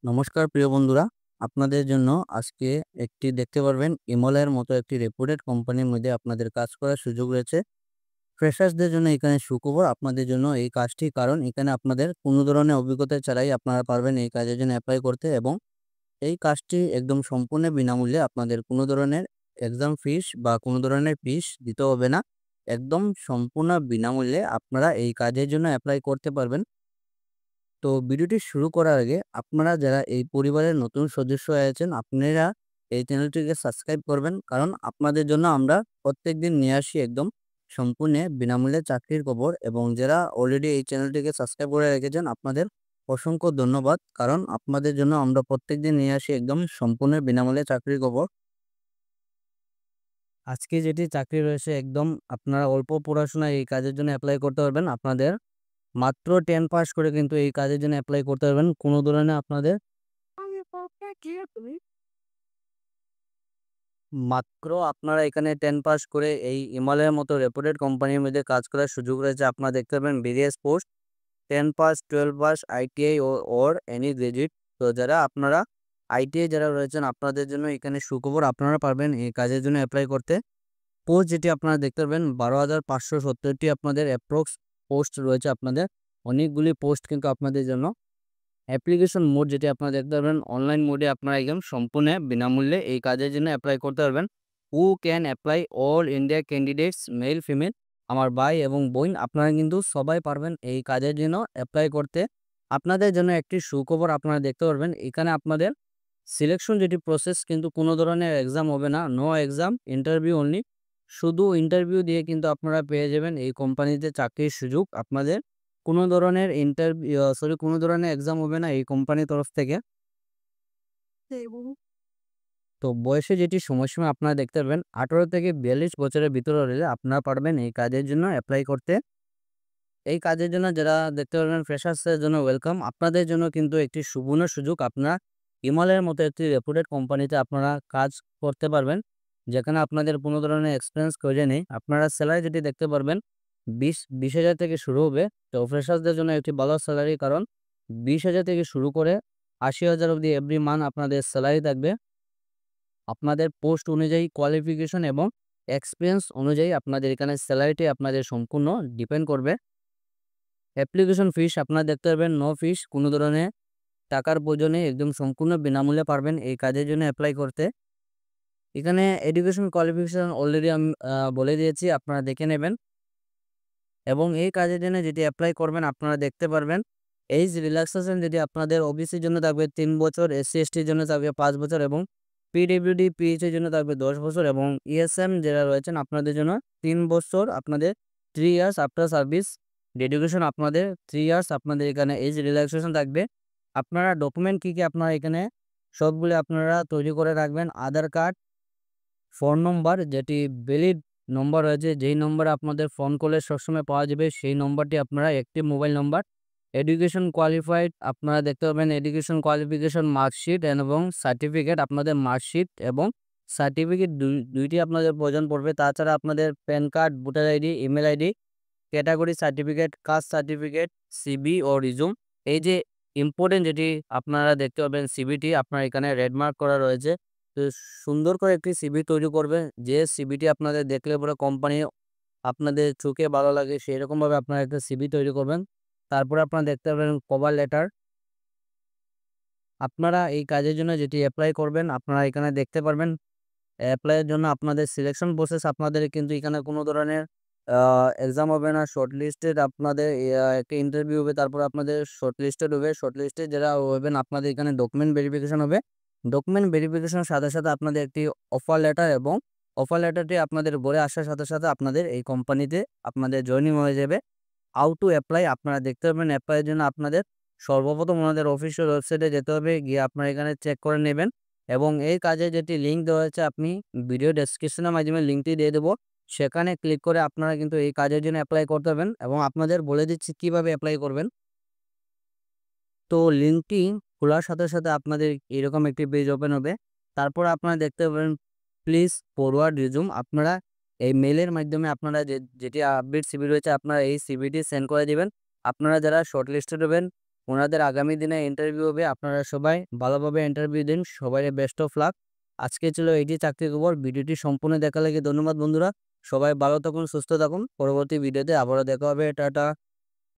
নমস্কার প্রিয় বন্ধুরা, আপনাদের জন্য আজকে একটি দেখতে পারবেন ইমলের মতো একটি রেপুটেড কোম্পানির মধ্যে আপনাদের কাজ করার সুযোগ রয়েছে। ফ্রেশার্সদের জন্য এখানে সুখবর আপনাদের জন্য এই কাজটি, কারণ এখানে আপনাদের কোনো ধরনের অভিজ্ঞতা ছাড়াই আপনারা পারবেন এই কাজের জন্য অ্যাপ্লাই করতে, এবং এই কাজটি একদম সম্পূর্ণ বিনামূল্যে। আপনাদের কোনো ধরনের এক্সাম ফিস বা কোনো ধরনের ফিস দিতে হবে না। একদম সম্পূর্ণ বিনামূল্যে আপনারা এই কাজের জন্য অ্যাপ্লাই করতে পারবেন। তো ভিডিওটি শুরু করার আগে আপনারা যারা এই পরিবারের নতুন সদস্য হয়েছেন, আপনারা এই চ্যানেলটিকে সাবস্ক্রাইব করবেন, কারণ আপনাদের জন্য আমরা প্রত্যেকদিন নিয়ে আসি একদম সম্পূর্ণ বিনামূল্যে চাকরির খবর। এবং যারা অলরেডি এই চ্যানেলটিকে সাবস্ক্রাইব করে রেখেছেন, আপনাদের অসংখ্য ধন্যবাদ, কারণ আপনাদের জন্য আমরা প্রত্যেকদিন নিয়ে আসি একদম সম্পূর্ণ বিনামূল্যে চাকরির খবর। আজকে যেটি চাকরি রয়েছে, একদম আপনারা অল্প পড়াশোনায় এই কাজের জন্য অ্যাপ্লাই করতে পারবেন। আপনাদের মাত্র 10 পাস করে কিন্তু এই কাজের জন্য অ্যাপ্লাই করতে পারবেন। কোনো ধরনের আপনাদের মাত্র আপনারা এখানে 10 পাস করে এই ইমালয়ের মতো রেপুটেড কোম্পানির মধ্যে কাজ করার সুযোগ রয়েছে। আপনারা দেখতে পাবেন various post 10 pass, 12 pass, ITI ওর এনি গ্রাজুয়েট। তো যারা আপনারা আইটিআই যারা রয়েছেন, আপনাদের জন্য এখানে সুখবর, আপনারা পারবেন এই কাজের জন্য অ্যাপ্লাই করতে। পোস্ট যেটি আপনারা দেখতে পারবেন 12,570টি আপনাদের অ্যাপ্রক্স পোস্ট রয়েছে। আপনাদের অনেকগুলি পোস্ট কিন্তু আপনাদের জন্য। অ্যাপ্লিকেশন মোড যেটি আপনারা দেখতে পারবেন অনলাইন মোডে, আপনারা একদম সম্পূর্ণ বিনামূল্যে এই কাজের জন্য অ্যাপ্লাই করতে পারবেন। Who can apply? All India candidates, male female. আমার ভাই এবং বোন, আপনারা কিন্তু সবাই পারবেন এই কাজের জন্য অ্যাপ্লাই করতে। আপনাদের জন্য একটি সুখবর, আপনারা দেখতে পারবেন এখানে আপনাদের সিলেকশন যেটি প্রসেস, কিন্তু কোনো ধরনের এক্সাম হবে না। No exam, interview only. শুধু ইন্টারভিউ দিয়ে কিন্তু আপনারা পেয়ে যাবেন এই কোম্পানিতে চাকরির সুযোগ। আপনাদের কোনো ধরনের কোনো ধরনের এক্সাম হবে না এই কোম্পানির তরফ থেকে। তো বয়সে যেটি সময়সীমা আপনারা দেখতে পারবেন 18 থেকে 42 বছরের ভিতরে হলে আপনারা পারবেন এই কাজের জন্য অ্যাপ্লাই করতে। এই কাজের জন্য যারা দেখতে পারবেন ফ্রেশার্সের জন্য ওয়েলকাম। আপনাদের জন্য কিন্তু একটি সুবর্ণ সুযোগ, আপনারা হিমালয়ের মতো একটি রেপুটেড কোম্পানিতে আপনারা কাজ করতে পারবেন, যেখানে আপনাদের কোনো ধরনের এক্সপিরিয়েন্স খোঁজে নেই। আপনারা স্যালারি যেটি দেখতে পারবেন 20,000 থেকে শুরু হবে। তো ফ্রেশার্সদের জন্য একটি ভালো স্যালারি, কারণ 20,000 থেকে শুরু করে 80,000 অবধি এভরি মান্থ আপনাদের স্যালারি থাকবে। আপনাদের পোস্ট অনুযায়ী, কোয়ালিফিকেশন এবং এক্সপিরিয়েন্স অনুযায়ী আপনাদের এখানে স্যালারিটি আপনাদের সম্পূর্ণ ডিপেন্ড করবে। অ্যাপ্লিকেশন ফিস আপনারা দেখতে পারবেন নো ফিস, কোনো ধরনের টাকার প্রয়োজনে একদম সম্পূর্ণ বিনামূল্যে পারবেন এই কাজের জন্য অ্যাপ্লাই করতে। এখানে এডুকেশন কোয়ালিফিকেশন অলরেডি আমি বলে দিয়েছি, আপনারা দেখে নেবেন। এবং এই কাজের জন্য যেটি অ্যাপ্লাই করবেন আপনারা দেখতে পারবেন এইজ রিল্যাক্সেশন যেটি আপনাদের ওবিসির জন্য থাকবে 3 বছর, এসসি এসটির জন্য থাকবে 5 বছর, এবং পিডব্লিউডি পিএইচের জন্য থাকবে 10 বছর, এবং ইএসএম যারা রয়েছেন আপনাদের জন্য 3 বছর। আপনাদের 3 ইয়ার্স আফটার সার্ভিস ডেডিকেশন, আপনাদের 3 ইয়ার্স আপনাদের এখানে এজ রিল্যাক্সেশন থাকবে। আপনারা ডকুমেন্ট কী আপনারা এখানে সবগুলো আপনারা তৈরি করে রাখবেন। আধার কার্ড, ফোন নম্বর যেটি ভ্যালিড নম্বর রয়েছে, যেই নম্বরে আপনাদের ফোন করলে সবসময় পাওয়া যাবে সেই নম্বরটি আপনারা একটি মোবাইল নম্বর। এডুকেশন কোয়ালিফাইড আপনারা দেখতে পাবেন এডুকেশন কোয়ালিফিকেশন মার্কশিট এবং সার্টিফিকেট। আপনাদের মার্কশিট এবং সার্টিফিকেট দুইটি আপনাদের প্রয়োজন পড়বে। তাছাড়া আপনাদের PAN card, voter ID, email ID, category certificate, caste certificate, CV ও রিজুম। এই যে ইম্পর্টেন্ট যেটি আপনারা দেখতে পাবেন সিবিটি আপনার এখানে রেড মার্ক করা রয়েছে। তো সুন্দর করে একটি সিবি তৈরি করবে, যে সিবিটি আপনাদের দেখলে পরে কোম্পানি আপনাদের চোখে ভালো লাগে সেই রকমভাবে আপনারা একটা সিবি তৈরি করবেন। তারপরে আপনারা দেখতে পাবেন কভার লেটার। আপনারা এই কাজের জন্য যেটি অ্যাপ্লাই করবেন আপনারা এখানে দেখতে পারবেন। অ্যাপ্লাইয়ের জন্য আপনাদের সিলেকশন প্রসেস, আপনাদের কিন্তু এখানে কোনো ধরনের এক্সাম হবে না। শর্ট লিস্টেড আপনাদের একটা ইন্টারভিউ হবে, তারপর আপনাদের শর্ট লিস্টেড হবে। শর্ট লিস্টেড যারা হবেন আপনাদের এখানে ডকুমেন্ট ভেরিফিকেশন হবে। ডকুমেন্ট ভেরিফিকেশনের সাথে সাথে আপনাদের একটি অফার লেটার, এবং অফার লেটারটি আপনাদের ঘরে আসার সাথে সাথে আপনাদের এই কোম্পানিতে আপনাদের জয়েনিং হয়ে যাবে। হাউ টু অ্যাপ্লাই আপনারা দেখতে পাবেন। অ্যাপ্লাইয়ের জন্য আপনাদের সর্বপ্রথম ওনাদের অফিসিয়াল ওয়েবসাইটে যেতে হবে, গিয়ে আপনারা এখানে চেক করে নেবেন। এবং এই কাজে যেটি লিঙ্ক দেওয়া হয়েছে, আপনি ভিডিও ডেসক্রিপশনের মাধ্যমে লিঙ্কটি দিয়ে দেবো, সেখানে ক্লিক করে আপনারা কিন্তু এই কাজের জন্য অ্যাপ্লাই করতে পারবেন। এবং আপনাদের বলে দিচ্ছি কিভাবে অ্যাপ্লাই করবেন। তো লিঙ্কটি খোলার সাথে সাথে আপনাদের এরকম একটি পেজ ওপেন হবে। তারপর আপনারা দেখতে পাবেন প্লিজ ফরওয়ার্ড রিজুম। আপনারা এই মেলের মাধ্যমে আপনারা যেটি আপডেট সিবি রয়েছে আপনারা এই সিবিটি সেন্ড করে দিবেন। আপনারা যারা শর্ট লিস্টেড হবেন ওনাদের আগামী দিনে ইন্টারভিউ হবে। আপনারা সবাই ভালোভাবে ইন্টারভিউ দিন। সবাইকে বেস্ট অফ লাক। আজকে ছিল এইটি চাকরি খবর। ভিডিওটি সম্পূর্ণ দেখার লাগি ধন্যবাদ বন্ধুরা। সবাই ভালো থাকুন, সুস্থ থাকুন। পরবর্তী ভিডিওতে আবারও দেখা হবে। টাটা।